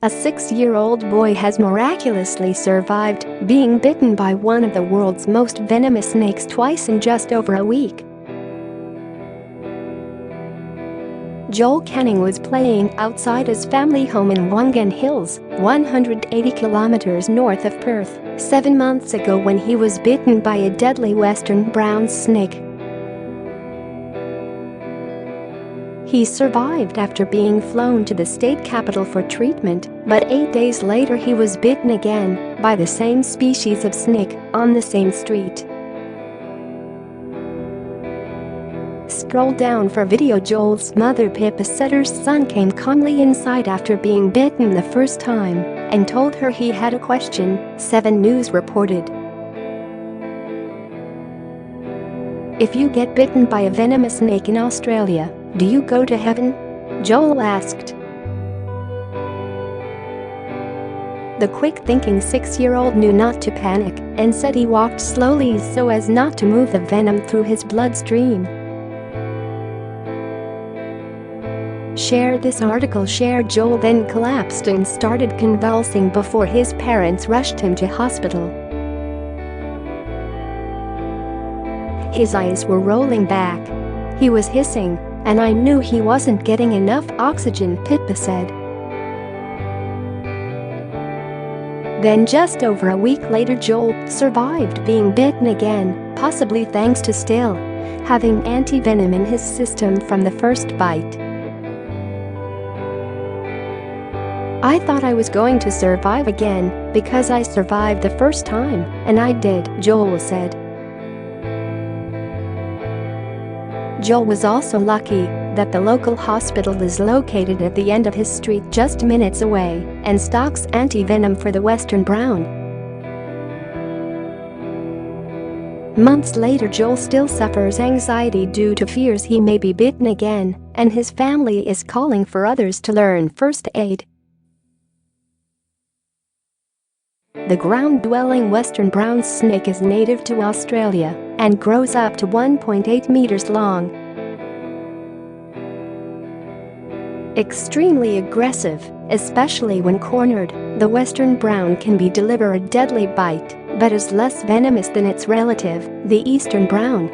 A 6-year-old boy has miraculously survived being bitten by one of the world's most venomous snakes twice in just over a week. Joel Canning was playing outside his family home in Wongan Hills, 180 kilometers north of Perth, 7 months ago when he was bitten by a deadly western brown snake. He survived after being flown to the state capital for treatment, but 8 days later he was bitten again by the same species of snake on the same street. Scroll down for video. Joel's mother Pippa said her son came calmly inside after being bitten the first time and told her he had a question, 7 News reported. "If you get bitten by a venomous snake in Australia, do you go to heaven?" Joel asked. The quick-thinking 6-year-old knew not to panic and said he walked slowly so as not to move the venom through his bloodstream. Share this article. Share. Joel then collapsed and started convulsing before his parents rushed him to hospital. His eyes were rolling back. He was hissing, and I knew he wasn't getting enough oxygen, Pippa said. Then just over a week later Joel survived being bitten again, possibly thanks to still having anti-venom in his system from the first bite. "I thought I was going to survive again because I survived the first time, and I did," Joel said. Joel was also lucky that the local hospital is located at the end of his street just minutes away and stocks anti-venom for the western brown. Months later Joel still suffers anxiety due to fears he may be bitten again, and his family is calling for others to learn first aid. The ground-dwelling western brown snake is native to Australia and grows up to 1.8 meters long. Extremely aggressive, especially when cornered, the western brown can deliver a deadly bite, but is less venomous than its relative, the eastern brown.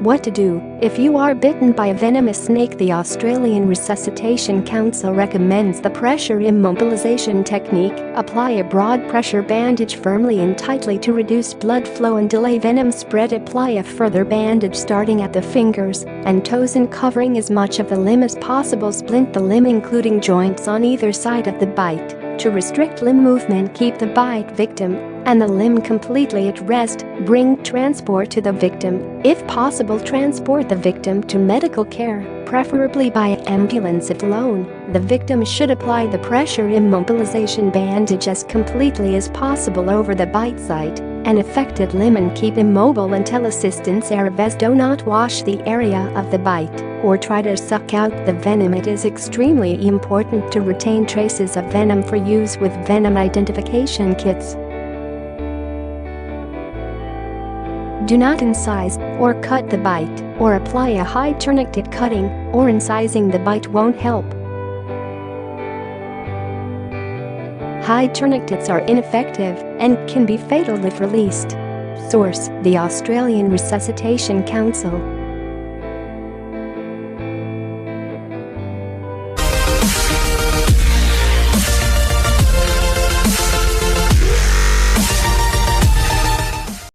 What to do if you are bitten by a venomous snake? The Australian Resuscitation Council recommends the pressure immobilization technique. Apply a broad pressure bandage firmly and tightly to reduce blood flow and delay venom spread. Apply a further bandage starting at the fingers and toes and covering as much of the limb as possible. Splint the limb including joints on either side of the bite to restrict limb movement. Keep the bite victim and the limb completely at rest. Bring transport to the victim. If possible, transport the victim to medical care, preferably by ambulance if alone. The victim should apply the pressure immobilization bandage as completely as possible over the bite site and affected limb and keep immobile until assistance arrives. Do not wash the area of the bite or try to suck out the venom. It is extremely important to retain traces of venom for use with venom identification kits. Do not incise or cut the bite or apply a high tourniquet. Cutting or incising the bite won't help. High tourniquets are ineffective and can be fatal if released. Source: the Australian Resuscitation Council.